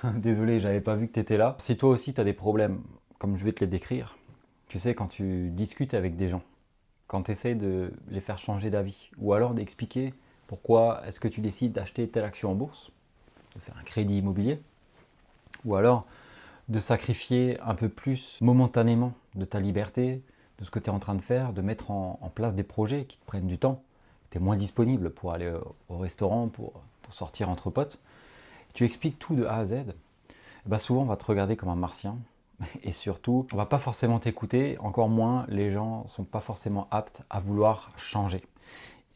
Désolé, j'avais pas vu que tu étais là. Si toi aussi tu as des problèmes, comme je vais te les décrire, tu sais, quand tu discutes avec des gens, quand tu essaies de les faire changer d'avis, ou alors d'expliquer pourquoi est-ce que tu décides d'acheter telle action en bourse, de faire un crédit immobilier, ou alors de sacrifier un peu plus momentanément de ta liberté, de ce que tu es en train de faire, de mettre en place des projets qui te prennent du temps. Tu es moins disponible pour aller au restaurant, pour sortir entre potes. Tu expliques tout de A à Z. Bah souvent, on va te regarder comme un martien. Et surtout, on va pas forcément t'écouter, encore moins les gens sont pas forcément aptes à vouloir changer.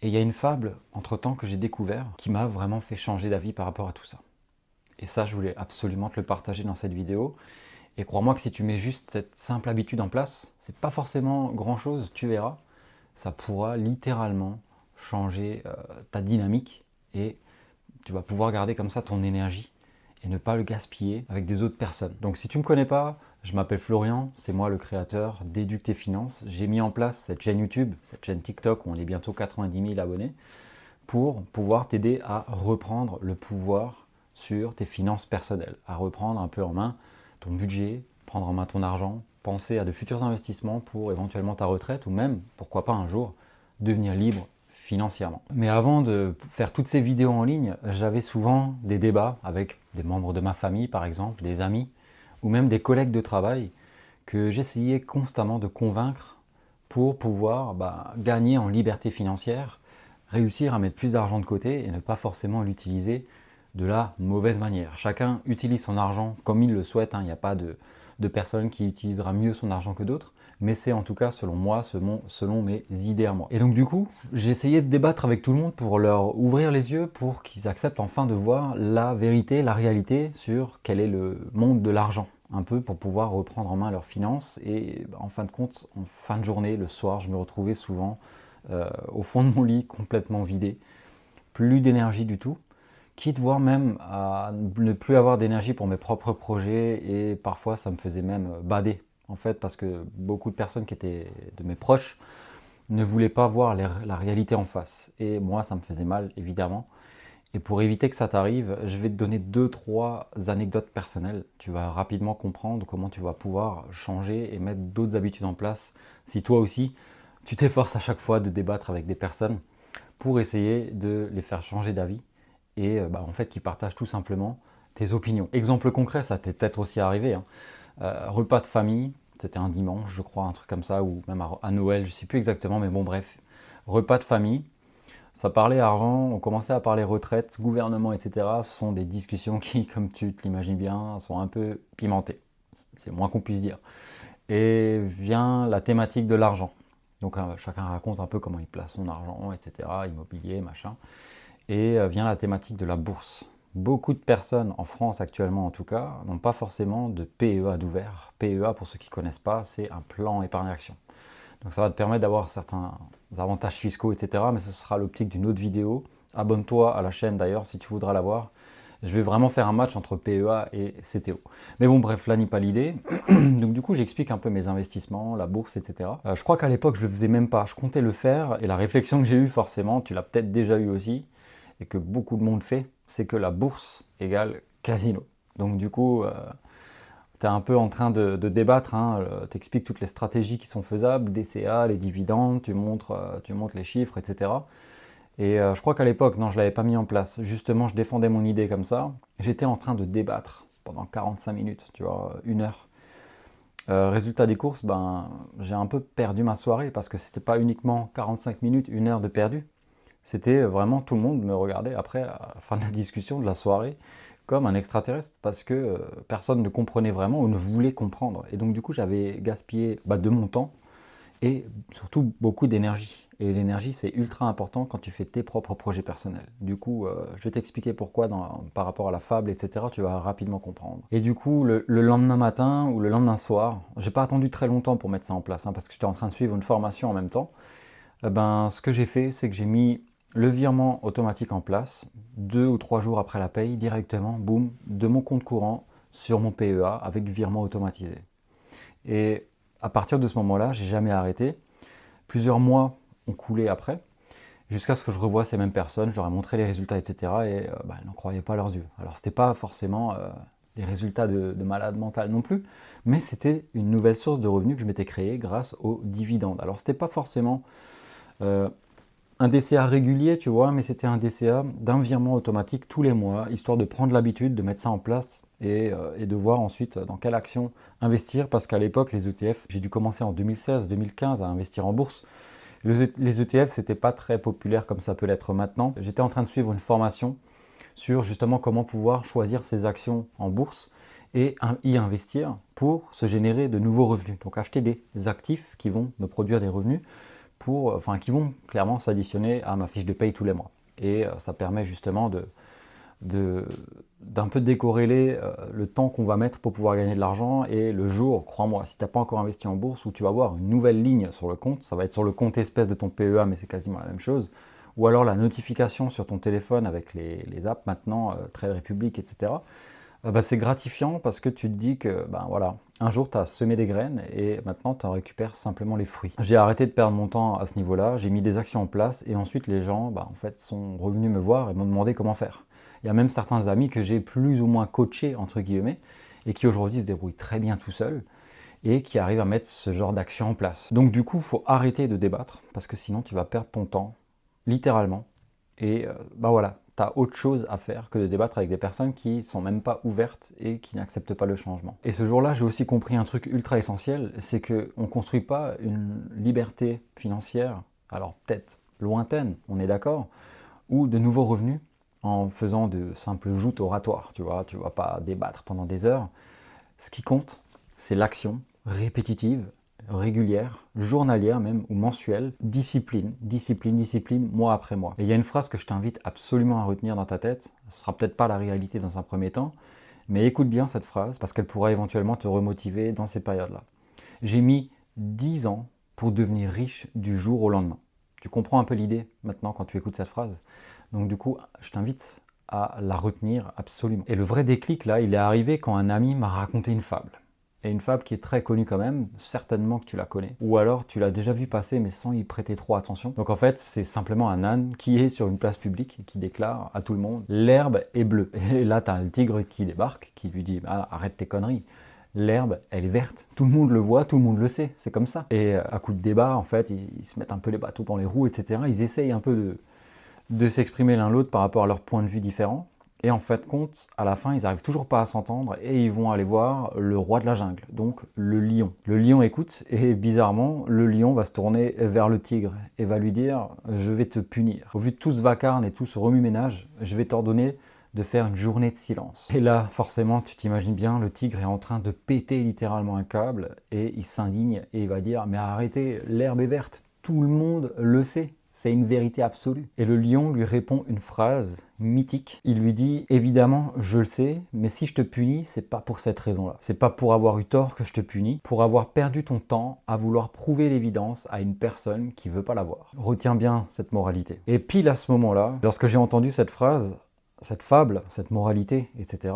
Et il y a une fable, entre-temps, que j'ai découvert, qui m'a vraiment fait changer d'avis par rapport à tout ça. Et ça, je voulais absolument te le partager dans cette vidéo. Et crois-moi que si tu mets juste cette simple habitude en place, c'est pas forcément grand-chose, tu verras, ça pourra littéralement changer ta dynamique et tu vas pouvoir garder comme ça ton énergie et ne pas le gaspiller avec des autres personnes. Donc si tu ne me connais pas, je m'appelle Florian, c'est moi le créateur d'Éduque tes finances. J'ai mis en place cette chaîne YouTube, cette chaîne TikTok où on est bientôt 90 000 abonnés pour pouvoir t'aider à reprendre le pouvoir sur tes finances personnelles, à reprendre un peu en main ton budget, prendre en main ton argent, penser à de futurs investissements pour éventuellement ta retraite ou même, pourquoi pas un jour, devenir libre financièrement. Mais avant de faire toutes ces vidéos en ligne, j'avais souvent des débats avec des membres de ma famille, par exemple, des amis, ou même des collègues de travail que j'essayais constamment de convaincre pour pouvoir gagner en liberté financière, réussir à mettre plus d'argent de côté et ne pas forcément l'utiliser de la mauvaise manière. Chacun utilise son argent comme il le souhaite, hein. Il n'y a pas de personne qui utilisera mieux son argent que d'autres, mais c'est en tout cas selon moi, selon mes idées à moi. Et donc du coup, j'ai essayé de débattre avec tout le monde pour leur ouvrir les yeux, pour qu'ils acceptent enfin de voir la vérité, la réalité sur quel est le monde de l'argent, un peu pour pouvoir reprendre en main leurs finances. Et en fin de compte, en fin de journée, le soir, je me retrouvais souvent au fond de mon lit, complètement vidé, plus d'énergie du tout, quitte voire même à ne plus avoir d'énergie pour mes propres projets, et parfois ça me faisait même bader en fait, parce que beaucoup de personnes qui étaient de mes proches ne voulaient pas voir la réalité en face, et moi ça me faisait mal évidemment. Et pour éviter que ça t'arrive, je vais te donner 2-3 anecdotes personnelles. Tu vas rapidement comprendre comment tu vas pouvoir changer et mettre d'autres habitudes en place si toi aussi tu t'efforces à chaque fois de débattre avec des personnes pour essayer de les faire changer d'avis et en fait qui partagent tout simplement tes opinions. Exemple concret, ça t'est peut-être aussi arrivé, hein. Repas de famille, c'était un dimanche je crois, un truc comme ça, ou même à Noël, je sais plus exactement, mais bon bref, repas de famille, ça parlait argent, on commençait à parler retraite, gouvernement, etc. Ce sont des discussions qui, comme tu te l'imagines bien, sont un peu pimentées, c'est le moins qu'on puisse dire. Et vient la thématique de l'argent. Donc chacun raconte un peu comment il place son argent, etc., immobilier, machin. Et vient la thématique de la bourse. Beaucoup de personnes en France actuellement en tout cas n'ont pas forcément de PEA d'ouvert. PEA, pour ceux qui ne connaissent pas, c'est un plan épargne action. Donc ça va te permettre d'avoir certains avantages fiscaux, etc. Mais ce sera l'optique d'une autre vidéo. Abonne-toi à la chaîne d'ailleurs si tu voudras la voir. Je vais vraiment faire un match entre PEA et CTO. Mais bon, bref, là n'est pas l'idée. Donc du coup, j'explique un peu mes investissements, la bourse, etc. Je crois qu'à l'époque, je le faisais même pas. Je comptais le faire, et la réflexion que j'ai eue, forcément, tu l'as peut-être déjà eue aussi, et que beaucoup de monde fait, c'est que la bourse égale casino. Donc du coup, tu es un peu en train de débattre, hein, tu expliques toutes les stratégies qui sont faisables, DCA, les dividendes, tu montres les chiffres, etc. Et je crois qu'à l'époque, non, je ne l'avais pas mis en place. Justement, je défendais mon idée comme ça. J'étais en train de débattre pendant 45 minutes, tu vois, 1 heure. Résultat des courses, j'ai un peu perdu ma soirée parce que c'était pas uniquement 45 minutes, 1 heure de perdu. C'était vraiment, tout le monde me regardait après, à la fin de la discussion, de la soirée, comme un extraterrestre, parce que personne ne comprenait vraiment ou ne voulait comprendre. Et donc du coup, j'avais gaspillé de mon temps et surtout beaucoup d'énergie. Et l'énergie, c'est ultra important quand tu fais tes propres projets personnels. Du coup, je vais t'expliquer pourquoi par rapport à la fable, etc. Tu vas rapidement comprendre. Et du coup, le lendemain matin ou le lendemain soir, j'ai pas attendu très longtemps pour mettre ça en place, hein, parce que j'étais en train de suivre une formation en même temps. Ce que j'ai fait, c'est que j'ai mis le virement automatique en place 2 ou 3 jours après la paye, directement, boum, de mon compte courant sur mon PEA avec virement automatisé. Et à partir de ce moment-là, j'ai jamais arrêté. Plusieurs mois ont coulé après, jusqu'à ce que je revoie ces mêmes personnes, je leur ai montré les résultats, etc. Et elles n'en croyaient pas leurs yeux. Alors c'était pas forcément des résultats de malade mental non plus, mais c'était une nouvelle source de revenus que je m'étais créée grâce aux dividendes. Alors c'était pas forcément euh, un DCA régulier, tu vois, mais c'était un DCA d'un virement automatique tous les mois, histoire de prendre l'habitude de mettre ça en place et de voir ensuite dans quelle action investir, parce qu'à l'époque, les ETF, j'ai dû commencer en 2016-2015 à investir en bourse. Les ETF, c'était pas très populaire comme ça peut l'être maintenant. J'étais en train de suivre une formation sur justement comment pouvoir choisir ses actions en bourse et y investir pour se générer de nouveaux revenus. Donc acheter des actifs qui vont me produire des revenus qui vont clairement s'additionner à ma fiche de paye tous les mois. Et ça permet justement d'un peu décorréler le temps qu'on va mettre pour pouvoir gagner de l'argent et le jour, crois-moi, si tu n'as pas encore investi en bourse, où tu vas avoir une nouvelle ligne sur le compte, ça va être sur le compte espèce de ton PEA, mais c'est quasiment la même chose, ou alors la notification sur ton téléphone avec les apps maintenant, Trade Republic, etc. C'est gratifiant parce que tu te dis que voilà, un jour tu as semé des graines et maintenant tu en récupères simplement les fruits. J'ai arrêté de perdre mon temps à ce niveau-là, j'ai mis des actions en place et ensuite les gens en fait, sont revenus me voir et m'ont demandé comment faire. Il y a même certains amis que j'ai plus ou moins coachés entre guillemets et qui aujourd'hui se débrouillent très bien tout seuls et qui arrivent à mettre ce genre d'action en place. Donc du coup, il faut arrêter de débattre parce que sinon tu vas perdre ton temps, littéralement. Et voilà, tu as autre chose à faire que de débattre avec des personnes qui sont même pas ouvertes et qui n'acceptent pas le changement. Et ce jour-là, j'ai aussi compris un truc ultra essentiel, c'est qu'on ne construit pas une liberté financière, alors peut-être lointaine, on est d'accord, ou de nouveaux revenus en faisant de simples joutes oratoires, tu vois, tu vas pas débattre pendant des heures. Ce qui compte, c'est l'action répétitive, régulière, journalière même, ou mensuelle, discipline, discipline, discipline, mois après mois. Et il y a une phrase que je t'invite absolument à retenir dans ta tête, ce sera peut-être pas la réalité dans un premier temps, mais écoute bien cette phrase, parce qu'elle pourra éventuellement te remotiver dans ces périodes-là. J'ai mis 10 ans pour devenir riche du jour au lendemain. Tu comprends un peu l'idée maintenant quand tu écoutes cette phrase? Donc du coup, je t'invite à la retenir absolument. Et le vrai déclic là, il est arrivé quand un ami m'a raconté une fable. Et une fable qui est très connue quand même, certainement que tu la connais. Ou alors tu l'as déjà vu passer mais sans y prêter trop attention. Donc en fait, c'est simplement un âne qui est sur une place publique et qui déclare à tout le monde: l'herbe est bleue. Et là, tu as un tigre qui débarque, qui lui dit: arrête tes conneries. L'herbe, elle est verte. Tout le monde le voit, tout le monde le sait. C'est comme ça. Et à coup de débat, en fait, ils se mettent un peu les bateaux dans les roues, etc. Ils essayent un peu de s'exprimer l'un l'autre par rapport à leurs points de vue différents. Et en fait, compte, à la fin, ils n'arrivent toujours pas à s'entendre et ils vont aller voir le roi de la jungle, donc le lion. Le lion écoute et bizarrement, le lion va se tourner vers le tigre et va lui dire: je vais te punir. Au vu de tout ce vacarme et tout ce remue-ménage, je vais t'ordonner de faire une journée de silence. Et là, forcément, tu t'imagines bien, le tigre est en train de péter littéralement un câble et il s'indigne et il va dire: mais arrêtez, l'herbe est verte, tout le monde le sait. C'est une vérité absolue. Et le lion lui répond une phrase mythique. Il lui dit: évidemment, je le sais, mais si je te punis, c'est pas pour cette raison-là. C'est pas pour avoir eu tort que je te punis, pour avoir perdu ton temps à vouloir prouver l'évidence à une personne qui veut pas la voir. Retiens bien cette moralité. Et pile à ce moment-là, lorsque j'ai entendu cette phrase, cette fable, cette moralité, etc.,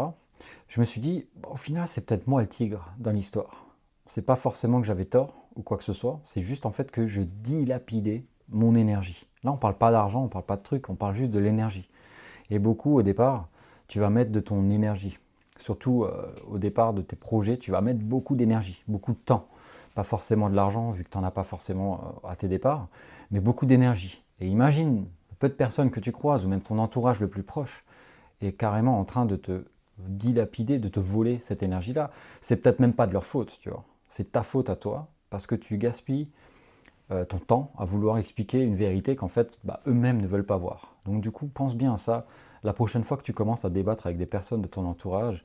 je me suis dit, au final, c'est peut-être moi le tigre dans l'histoire. C'est pas forcément que j'avais tort ou quoi que ce soit, c'est juste en fait que je dilapidais mon énergie. Là, on parle pas d'argent, on parle pas de trucs, on parle juste de l'énergie. Et beaucoup, au départ, tu vas mettre de ton énergie. Surtout au départ de tes projets, tu vas mettre beaucoup d'énergie, beaucoup de temps. Pas forcément de l'argent, vu que tu n'en as pas forcément à tes départs, mais beaucoup d'énergie. Et imagine, peu de personnes que tu croises, ou même ton entourage le plus proche, est carrément en train de te dilapider, de te voler cette énergie-là. C'est peut-être même pas de leur faute, tu vois. C'est ta faute à toi, parce que tu gaspilles ton temps à vouloir expliquer une vérité qu'en fait eux-mêmes ne veulent pas voir. Donc du coup, pense bien à ça la prochaine fois que tu commences à débattre avec des personnes de ton entourage.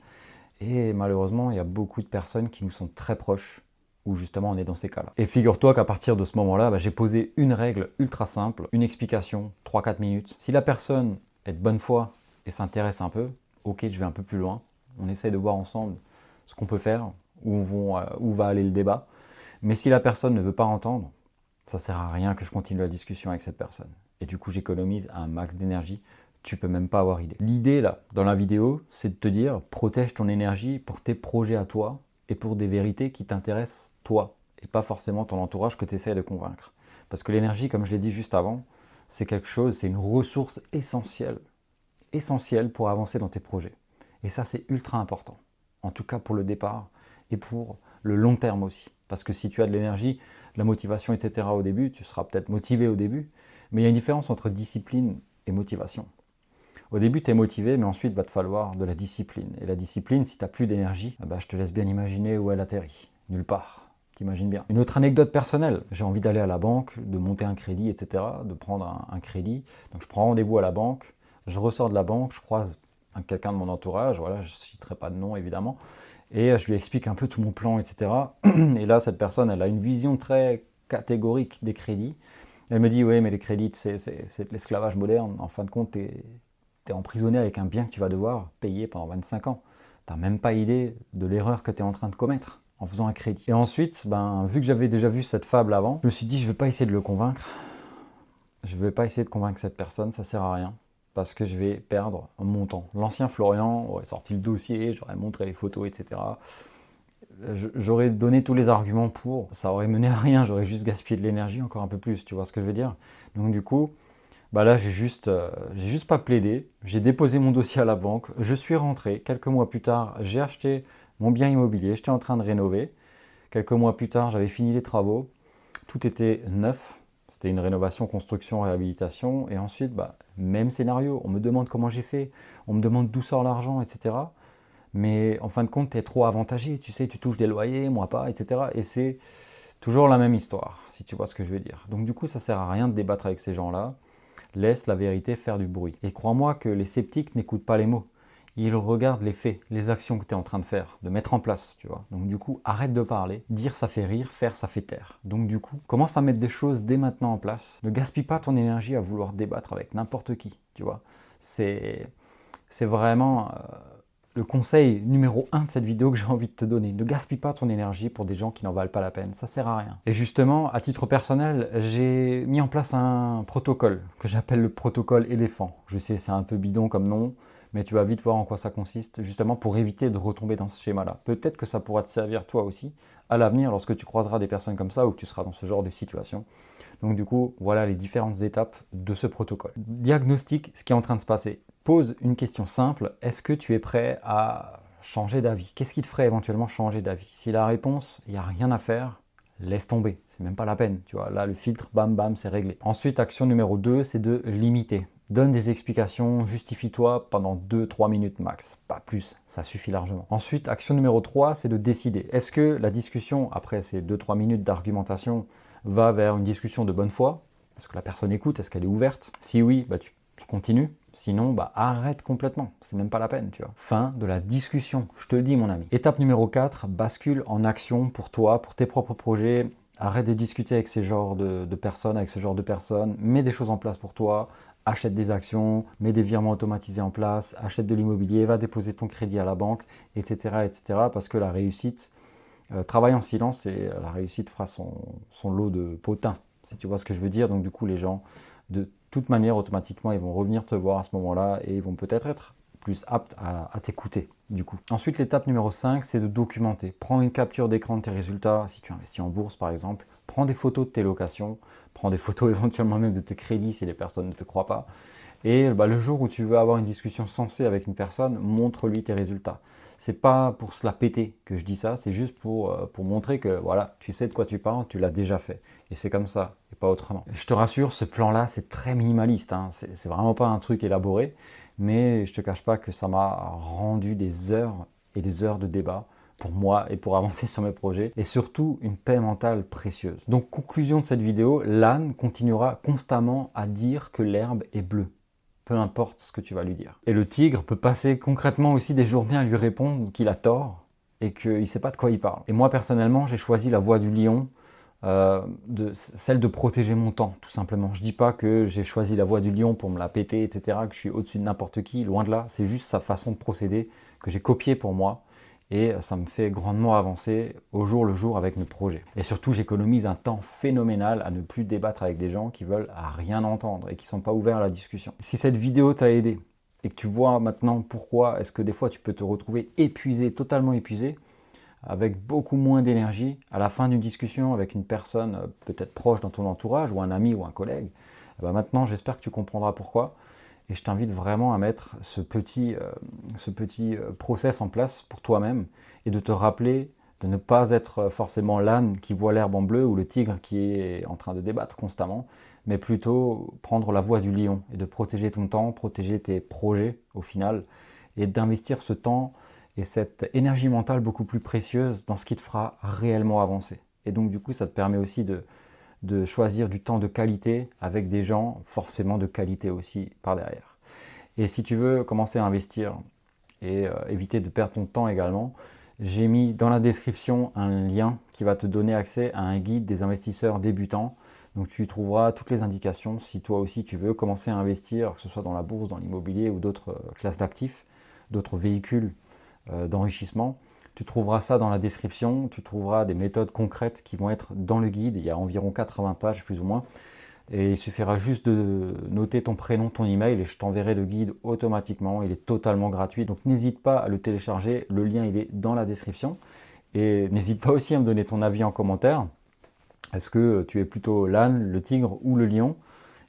Et malheureusement, il y a beaucoup de personnes qui nous sont très proches où justement on est dans ces cas-là. Et figure-toi qu'à partir de ce moment-là, j'ai posé une règle ultra simple, une explication, 3-4 minutes. Si la personne est de bonne foi et s'intéresse un peu, ok, je vais un peu plus loin, on essaye de voir ensemble ce qu'on peut faire, où va aller le débat. Mais si la personne ne veut pas entendre, ça sert à rien que je continue la discussion avec cette personne. Et du coup, j'économise un max d'énergie. Tu peux même pas avoir idée. L'idée, là, dans la vidéo, c'est de te dire: protège ton énergie pour tes projets à toi et pour des vérités qui t'intéressent toi et pas forcément ton entourage que tu essaies de convaincre. Parce que l'énergie, comme je l'ai dit juste avant, c'est quelque chose, c'est une ressource essentielle pour avancer dans tes projets. Et ça, c'est ultra important. en tout cas pour le départ et pour le long terme aussi. Parce que si tu as de l'énergie, de la motivation, etc. au début, tu seras peut-être motivé au début, mais il y a une différence entre discipline et motivation. Au début, tu es motivé, mais ensuite, il va te falloir de la discipline. Et la discipline, si tu n'as plus d'énergie, je te laisse bien imaginer où elle atterrit. Nulle part. T'imagines bien. Une autre anecdote personnelle, j'ai envie d'aller à la banque, de monter un crédit, etc., de prendre un crédit. Donc je prends rendez-vous à la banque, je ressors de la banque, je croise quelqu'un de mon entourage, voilà, je ne citerai pas de nom évidemment, et je lui explique un peu tout mon plan, etc. Et là, cette personne, elle a une vision très catégorique des crédits. Elle me dit, oui, mais les crédits, c'est de l'esclavage moderne. En fin de compte, tu es emprisonné avec un bien que tu vas devoir payer pendant 25 ans. Tu n'as même pas idée de l'erreur que tu es en train de commettre en faisant un crédit. Et ensuite, vu que j'avais déjà vu cette fable avant, je me suis dit, je ne vais pas essayer de le convaincre. Je ne vais pas essayer de convaincre cette personne, ça ne sert à rien. Parce que je vais perdre mon temps. L'ancien Florian aurait sorti le dossier, j'aurais montré les photos, etc. J'aurais donné tous les arguments pour, ça aurait mené à rien, j'aurais juste gaspillé de l'énergie encore un peu plus, tu vois ce que je veux dire. Donc du coup, là j'ai juste pas plaidé, j'ai déposé mon dossier à la banque, je suis rentré, quelques mois plus tard, j'ai acheté mon bien immobilier, j'étais en train de rénover, quelques mois plus tard, j'avais fini les travaux, tout était neuf, c'était une rénovation, construction, réhabilitation, et ensuite, même scénario, on me demande comment j'ai fait, on me demande d'où sort l'argent, etc. Mais en fin de compte, tu es trop avantagé, tu sais, tu touches des loyers, moi pas, etc. Et c'est toujours la même histoire, si tu vois ce que je veux dire. Donc du coup, ça sert à rien de débattre avec ces gens-là. Laisse la vérité faire du bruit. Et crois-moi que les sceptiques n'écoutent pas les mots. Ils regardent les faits, les actions que tu es en train de faire, de mettre en place, tu vois. Donc du coup, arrête de parler. Dire, ça fait rire, faire, ça fait taire. Donc du coup, commence à mettre des choses dès maintenant en place. Ne gaspille pas ton énergie à vouloir débattre avec n'importe qui, tu vois. C'est vraiment le conseil numéro 1 de cette vidéo que j'ai envie de te donner. Ne gaspille pas ton énergie pour des gens qui n'en valent pas la peine. Ça sert à rien. Et justement, à titre personnel, j'ai mis en place un protocole que j'appelle le protocole éléphant. Je sais, c'est un peu bidon comme nom, mais tu vas vite voir en quoi ça consiste, justement pour éviter de retomber dans ce schéma-là. Peut-être que ça pourra te servir toi aussi à l'avenir lorsque tu croiseras des personnes comme ça ou que tu seras dans ce genre de situation. Donc du coup, voilà les différentes étapes de ce protocole. Diagnostique ce qui est en train de se passer. Pose une question simple. Est-ce que tu es prêt à changer d'avis? Qu'est-ce qui te ferait éventuellement changer d'avis? Si la réponse, il n'y a rien à faire, laisse tomber. C'est même pas la peine. Tu vois, là, le filtre, bam, bam, c'est réglé. Ensuite, action numéro 2, c'est de limiter. Donne des explications, justifie-toi pendant 2-3 minutes max. Pas plus, ça suffit largement. Ensuite, action numéro 3, c'est de décider. Est-ce que la discussion, après ces 2-3 minutes d'argumentation, va vers une discussion de bonne foi? Est-ce que la personne écoute? Est-ce qu'elle est ouverte? Si oui, tu continues. Sinon, arrête complètement. C'est même pas la peine, tu vois. Fin de la discussion, je te le dis, mon ami. Étape numéro 4, bascule en action pour toi, pour tes propres projets. Arrête de discuter avec ces genres de personnes, avec ce genre de personnes. Mets des choses en place pour toi. Achète des actions, mets des virements automatisés en place, achète de l'immobilier, va déposer ton crédit à la banque, etc. etc. parce que la réussite, travaille en silence et la réussite fera son lot de potins, si tu vois ce que je veux dire. Donc du coup, les gens, de toute manière, automatiquement, ils vont revenir te voir à ce moment-là et ils vont peut-être être plus aptes à t'écouter, du coup. Ensuite, l'étape numéro 5, c'est de documenter. Prends une capture d'écran de tes résultats, si tu investis en bourse, par exemple. Prends des photos de tes locations, prends des photos éventuellement même de tes crédits si les personnes ne te croient pas. Et le jour où tu veux avoir une discussion sensée avec une personne, montre-lui tes résultats. C'est pas pour se la péter que je dis ça, c'est juste pour montrer que voilà, tu sais de quoi tu parles, tu l'as déjà fait. Et c'est comme ça, et pas autrement. Je te rassure, ce plan-là, c'est très minimaliste. Hein. C'est vraiment pas un truc élaboré, mais je te cache pas que ça m'a rendu des heures et des heures de débat pour moi et pour avancer sur mes projets, et surtout une paix mentale précieuse. Donc conclusion de cette vidéo, l'âne continuera constamment à dire que l'herbe est bleue. Peu importe ce que tu vas lui dire. Et le tigre peut passer concrètement aussi des journées à lui répondre qu'il a tort et qu'il ne sait pas de quoi il parle. Et moi personnellement, j'ai choisi la voie du lion, celle de protéger mon temps, tout simplement. Je ne dis pas que j'ai choisi la voie du lion pour me la péter, etc., que je suis au-dessus de n'importe qui, loin de là. C'est juste sa façon de procéder que j'ai copiée pour moi. Et ça me fait grandement avancer au jour le jour avec mes projets. Et surtout, j'économise un temps phénoménal à ne plus débattre avec des gens qui veulent rien entendre et qui ne sont pas ouverts à la discussion. Si cette vidéo t'a aidé et que tu vois maintenant pourquoi est-ce que des fois tu peux te retrouver épuisé, totalement épuisé, avec beaucoup moins d'énergie à la fin d'une discussion avec une personne peut-être proche dans ton entourage ou un ami ou un collègue, maintenant j'espère que tu comprendras pourquoi. Et je t'invite vraiment à mettre ce petit process en place pour toi-même et de te rappeler de ne pas être forcément l'âne qui voit l'herbe en bleu ou le tigre qui est en train de débattre constamment, mais plutôt prendre la voie du lion et de protéger ton temps, protéger tes projets au final, et d'investir ce temps et cette énergie mentale beaucoup plus précieuse dans ce qui te fera réellement avancer. Et donc du coup, ça te permet aussi de choisir du temps de qualité avec des gens forcément de qualité aussi par derrière. Et si tu veux commencer à investir et éviter de perdre ton temps également, j'ai mis dans la description un lien qui va te donner accès à un guide des investisseurs débutants. Donc tu y trouveras toutes les indications si toi aussi tu veux commencer à investir, que ce soit dans la bourse, dans l'immobilier ou d'autres classes d'actifs, d'autres véhicules d'enrichissement. Tu trouveras ça dans la description, tu trouveras des méthodes concrètes qui vont être dans le guide. Il y a environ 80 pages plus ou moins. Et il suffira juste de noter ton prénom, ton email et je t'enverrai le guide automatiquement. Il est totalement gratuit, donc n'hésite pas à le télécharger. Le lien, il est dans la description. Et n'hésite pas aussi à me donner ton avis en commentaire. Est-ce que tu es plutôt l'âne, le tigre ou le lion?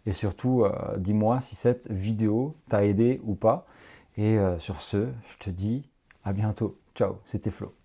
Et surtout, dis-moi si cette vidéo t'a aidé ou pas. Et sur ce, je te dis à bientôt. Ciao, c'était Flo.